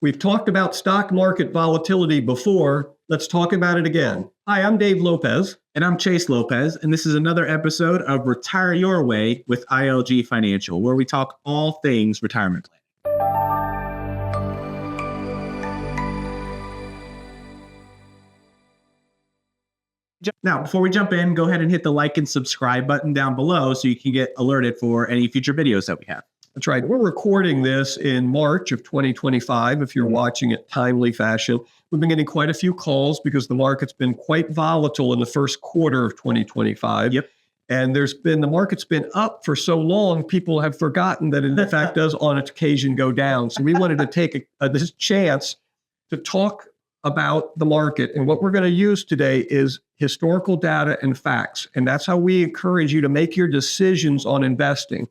We've talked about stock market volatility before. Let's talk about it again. Hi, I'm Dave Lopez. And I'm Chase Lopez, and this is another episode of Retire Your Way with ILG Financial, where we talk all things retirement planning. Now, before we jump in, go ahead and hit the like and subscribe button down below so you can get alerted for any future videos that we have. That's right. We're recording this in March of 2025. If you're watching it timely fashion, we've been getting quite a few calls because the market's been quite volatile in the first quarter of 2025. Yep. And the market's been up for so long, people have forgotten that it in fact does on occasion go down. So we wanted to take this chance to talk about the market. And what we're going to use today is historical data and facts. And that's how we encourage you to make your decisions on investing.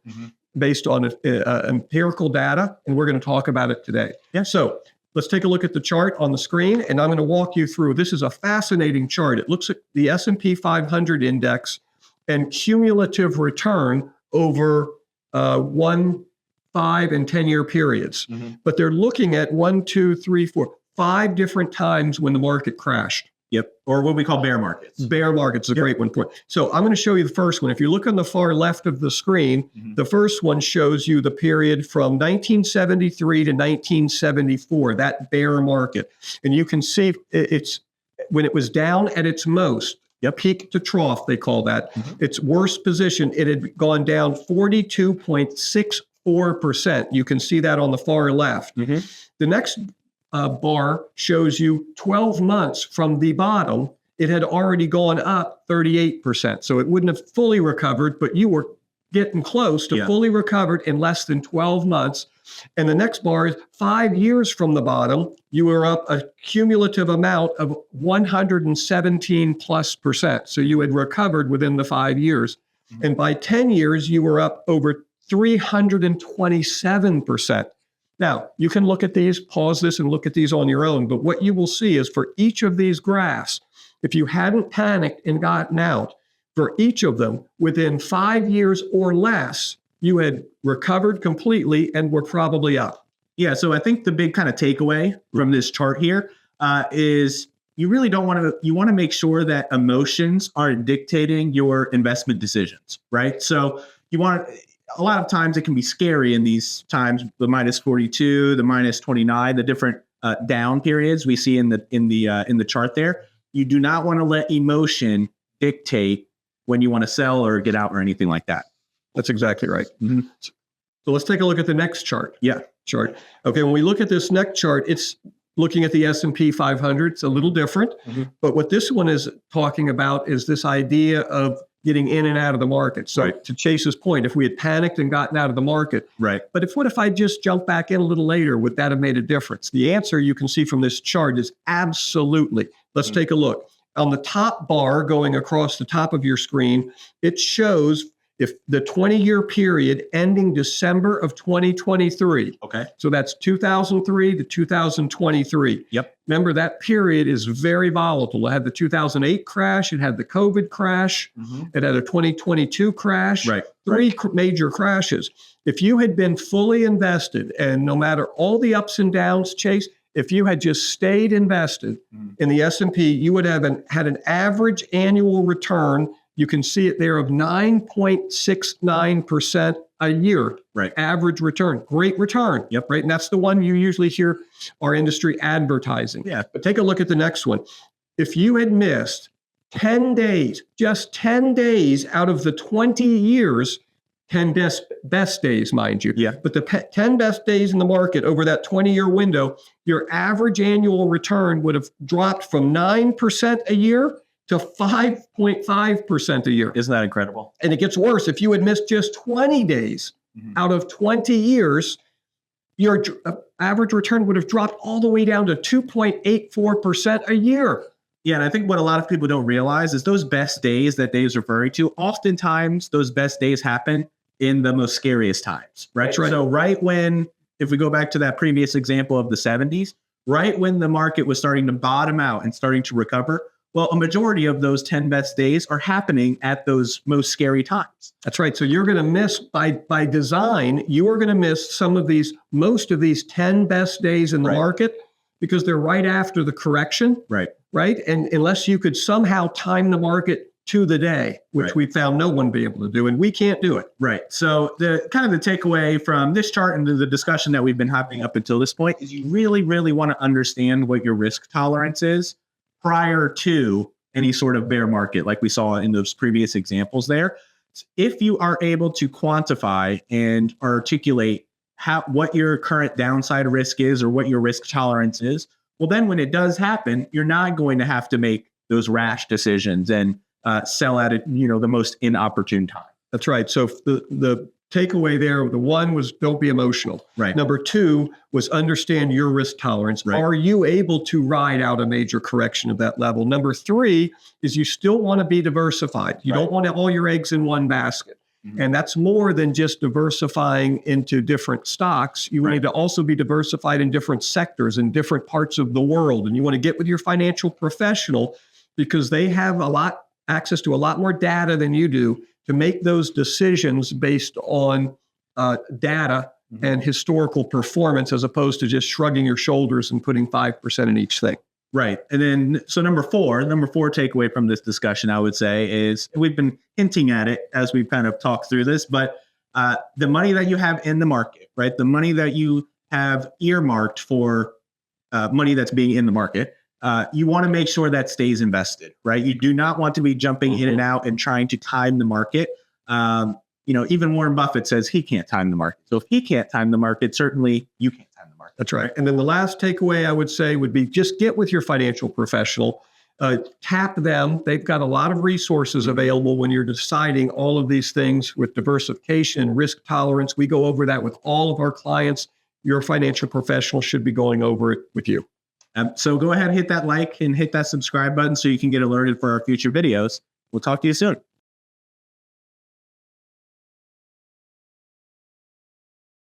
Based on empirical data, and we're going to talk about it today. Yeah. So let's take a look at the chart on the screen, and I'm going to walk you through. This is a fascinating chart. It looks at the S&P 500 index and cumulative return over 1, 5, and 10-year periods. But they're looking at 1, 2, 3, 4, 5 different times when the market crashed. Yep. Or what we call bear markets. Bear markets is a great one for it. So I'm going to show you the first one. If you look on the far left of the screen, the first one shows you the period from 1973 to 1974, that bear market. And you can see it's when it was down at its most, peak to trough, they call that. Its worst position, it had gone down 42.64%. You can see that on the far left. The next bar shows you 12 months from the bottom, it had already gone up 38%. So it wouldn't have fully recovered, but you were getting close to fully recovered in less than 12 months. And the next bar is 5 years from the bottom, you were up a cumulative amount of 117+%. So you had recovered within the 5 years. And by 10 years, you were up over 327%. Now, you can look at these, pause this, and look at these on your own. But what you will see is for each of these graphs, if you hadn't panicked and gotten out, for each of them, within 5 years or less, you had recovered completely and were probably up. Yeah, so I think the big kind of takeaway from this chart here is you really don't want to, you want to make sure that emotions aren't dictating your investment decisions, right? So you want to, a lot of times it can be scary in these times, the minus 42, the minus 29, the different down periods we see in the chart there. You do not want to let emotion dictate when you want to sell or get out or anything like that. That's exactly right. So let's take a look at the next chart. Chart. Okay, when we look at this next chart, it's looking at the S&P 500. It's a little different. But what this one is talking about is this idea of getting in and out of the market. So to Chase's point, if we had panicked and gotten out of the market, but what if I just jumped back in a little later? Would that have made a difference? The answer you can see from this chart is absolutely. Let's take a look. On the top bar going across the top of your screen, it shows if the 20-year period ending December of 2023. Okay. So that's 2003 to 2023. Remember, that period is very volatile. It had the 2008 crash. It had the COVID crash. It had a 2022 crash. Three major crashes. If you had been fully invested, and no matter all the ups and downs, Chase, if you had just stayed invested in the S&P, you would have had an average annual return. You can see it there of 9.69% a year. Average return. Great return. Right. And that's the one you usually hear our industry advertising. But take a look at the next one. If you had missed 10 days, just 10 days out of the 20 years, 10 best days, mind you. But the 10 best days in the market over that 20-year window, your average annual return would have dropped from 9% a year to 5.5% a year. Isn't that incredible? And it gets worse. If you had missed just 20 days out of 20 years, your average return would have dropped all the way down to 2.84% a year. Yeah, and I think what a lot of people don't realize is those best days that Dave's referring to, oftentimes those best days happen in the most scariest times, right? So right when, if we go back to that previous example of the 70s, right when the market was starting to bottom out and starting to recover, Well, a majority of those 10 best days are happening at those most scary times. That's right. So you're going to miss by design, you are going to miss most of these 10 best days in the market because they're right after the correction. Right. Right. And unless you could somehow time the market to the day, which we found no one be able to do, and we can't do it. Right. So the takeaway from this chart and the discussion that we've been having up until this point is you really, really want to understand what your risk tolerance is prior to any sort of bear market, like we saw in those previous examples there. If you are able to quantify and articulate what your current downside risk is or what your risk tolerance is, well, then when it does happen, you're not going to have to make those rash decisions and sell at it, the most inopportune time. That's right. So the takeaway there, the one was don't be emotional. Right. Number two was understand your risk tolerance. Right. Are you able to ride out a major correction of that level? Number three is you still want to be diversified. You don't want all your eggs in one basket. Mm-hmm. And that's more than just diversifying into different stocks. You need to also be diversified in different sectors in different parts of the world. And you want to get with your financial professional because they have access to a lot more data than you do to make those decisions based on data and historical performance, as opposed to just shrugging your shoulders and putting 5% in each thing. Right. And then, so number four takeaway from this discussion, I would say, is we've been hinting at it as we've kind of talked through this, but the money that you have in the market, right? The money that you have earmarked for money that's being in the market, you want to make sure that stays invested, right? You do not want to be jumping in and out and trying to time the market. Even Warren Buffett says he can't time the market. So if he can't time the market, certainly you can't time the market. That's right. And then the last takeaway I would say would be just get with your financial professional, tap them. They've got a lot of resources available when you're deciding all of these things with diversification, risk tolerance. We go over that with all of our clients. Your financial professional should be going over it with you. So go ahead and hit that like and hit that subscribe button so you can get alerted for our future videos. We'll talk to you soon.